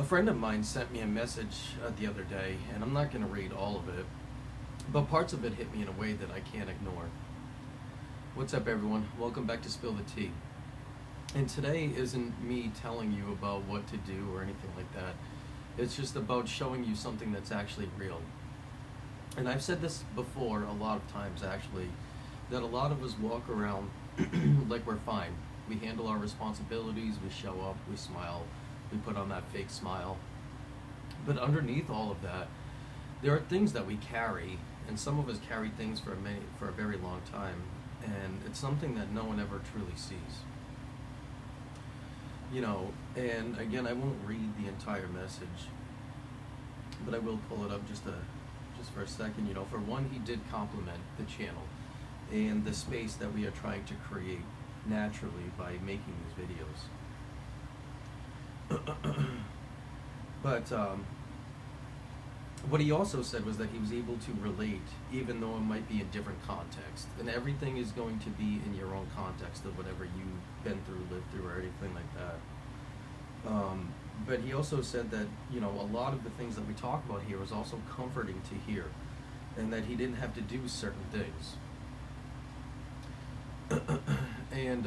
A friend of mine sent me a message the other day, and I'm not going to read all of it, but parts of it hit me in a way that I can't ignore. What's up, everyone? Welcome back to Spill the Tea. And today isn't me telling you about what to do or anything like that. It's just about showing you something that's actually real. And I've said this before a lot of times, actually, that a lot of us walk around like we're fine. We handle our responsibilities, we show up, we smile, we put on that fake smile. But underneath all of that, there are things that we carry, and some of us carry things for a very long time, and it's something that no one ever truly sees. You know, and again, I won't read the entire message, but I will pull it up just for a second. You know, for one, he did compliment the channel and the space that we are trying to create naturally by making these videos. But what he also said was that he was able to relate, even though it might be in different context. And everything is going to be in your own context of whatever you've been through, lived through, or anything like that. But he also said that, you know, a lot of the things that we talk about here was also comforting to hear, and that he didn't have to do certain things. And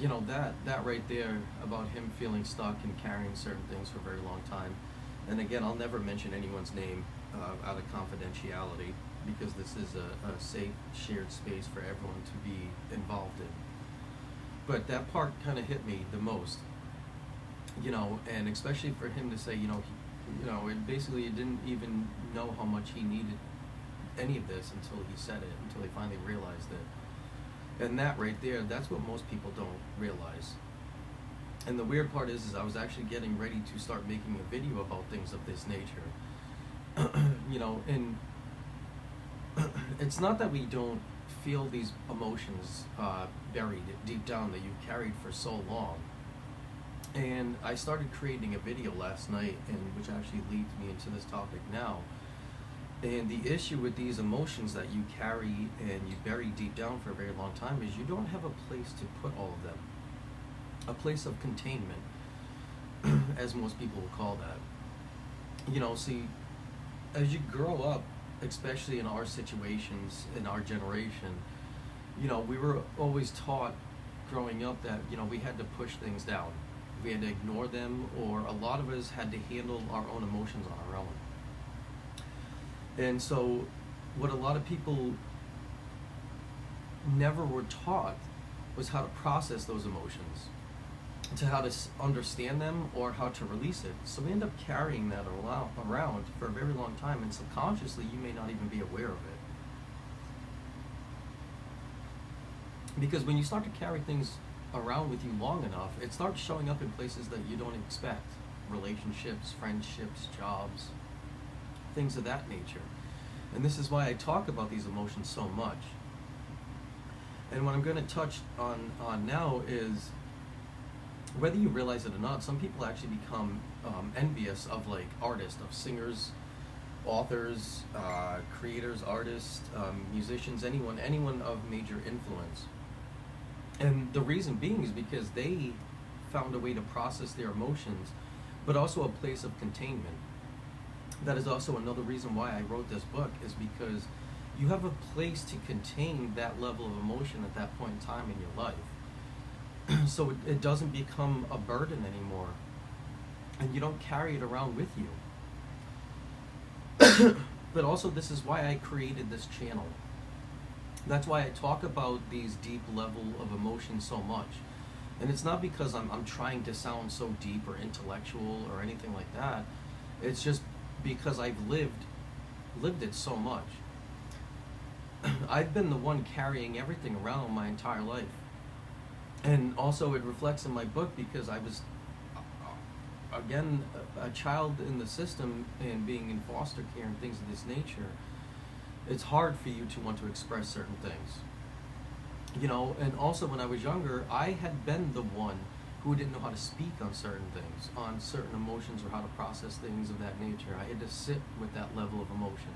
you know, that right there about him feeling stuck and carrying certain things for a very long time. And again, I'll never mention anyone's name out of confidentiality, because this is a safe, shared space for everyone to be involved in. But that part kind of hit me the most, you know, and especially for him to say, you know, it basically didn't even know how much he needed any of this until he said it, until he finally realized it. And that right there, that's what most people don't realize. And the weird part is I was actually getting ready to start making a video about things of this nature. You know, and it's not that we don't feel these emotions buried deep down that you've carried for so long. And I started creating a video last night, and which actually leads me into this topic now. And the issue with these emotions that you carry and you bury deep down for a very long time is you don't have a place to put all of them. A place of containment, as most people will call that. You know, see, as you grow up, especially in our situations, in our generation, you know, we were always taught growing up that, you know, we had to push things down. We had to ignore them, or a lot of us had to handle our own emotions on our own. And so what a lot of people never were taught was how to process those emotions, to how to understand them or how to release it. So we end up carrying that around for a very long time, and subconsciously you may not even be aware of it. Because when you start to carry things around with you long enough, it starts showing up in places that you don't expect. Relationships, friendships, jobs, things of that nature. And this is why I talk about these emotions so much. And what I'm going to touch on now is, whether you realize it or not, some people actually become envious of like artists, of singers, authors, creators, artists, musicians, anyone of major influence. And the reason being is because they found a way to process their emotions, but also a place of containment. That is also another reason why I wrote this book, is because you have a place to contain that level of emotion at that point in time in your life. So it doesn't become a burden anymore, and you don't carry it around with you. But also, this is why I created this channel. That's why I talk about these deep level of emotions so much. And it's not because I'm trying to sound so deep or intellectual or anything like that. It's just because I've lived it so much. I've been the one carrying everything around my entire life. And also it reflects in my book, because I was, again, a child in the system and being in foster care and things of this nature. It's hard for you to want to express certain things. You know, and also when I was younger, I had been the one who didn't know how to speak on certain things, on certain emotions, or how to process things of that nature. I had to sit with that level of emotion.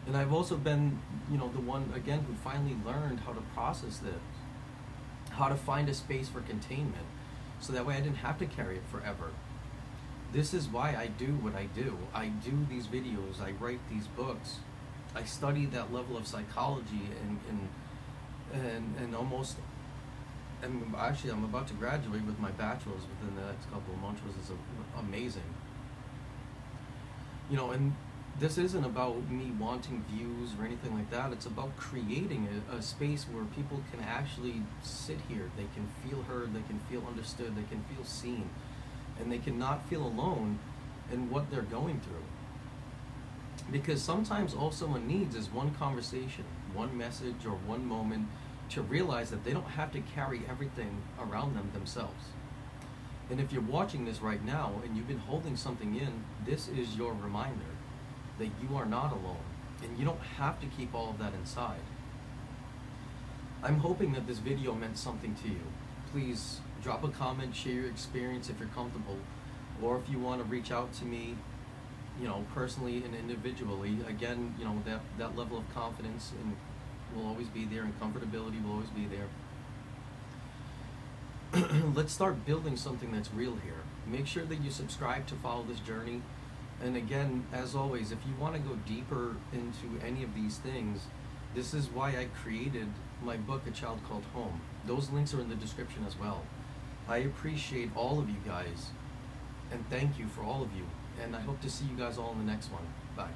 And I've also been, you know, the one, again, who finally learned how to process this, how to find a space for containment. so that way I didn't have to carry it forever. This is why I do what I do. I do these videos, I write these books, I study that level of psychology, and almost, and actually I'm about to graduate with my bachelor's within the next couple of months, which is amazing. You know, and this isn't about me wanting views or anything like that. It's about creating a space where people can actually sit here. They can feel heard, they can feel understood, they can feel seen, and they can not feel alone in what they're going through. Because sometimes all someone needs is one conversation, one message, or one moment to realize that they don't have to carry everything around them themselves. And if you're watching this right now and you've been holding something in, this is your reminder that you are not alone, and you don't have to keep all of that inside. I'm hoping that this video meant something to you. Please drop a comment, share your experience if you're comfortable, or if you want to reach out to me, you know, personally and individually. Again, you know, that level of confidence and will always be there, and comfortability will always be there. Let's start building something that's real here. Make sure that you subscribe to follow this journey. And again, as always, if you want to go deeper into any of these things, this is why I created my book, A Child Called Home. Those links are in the description as well. I appreciate all of you guys, and thank you for all of you. And I hope to see you guys all in the next one. Bye.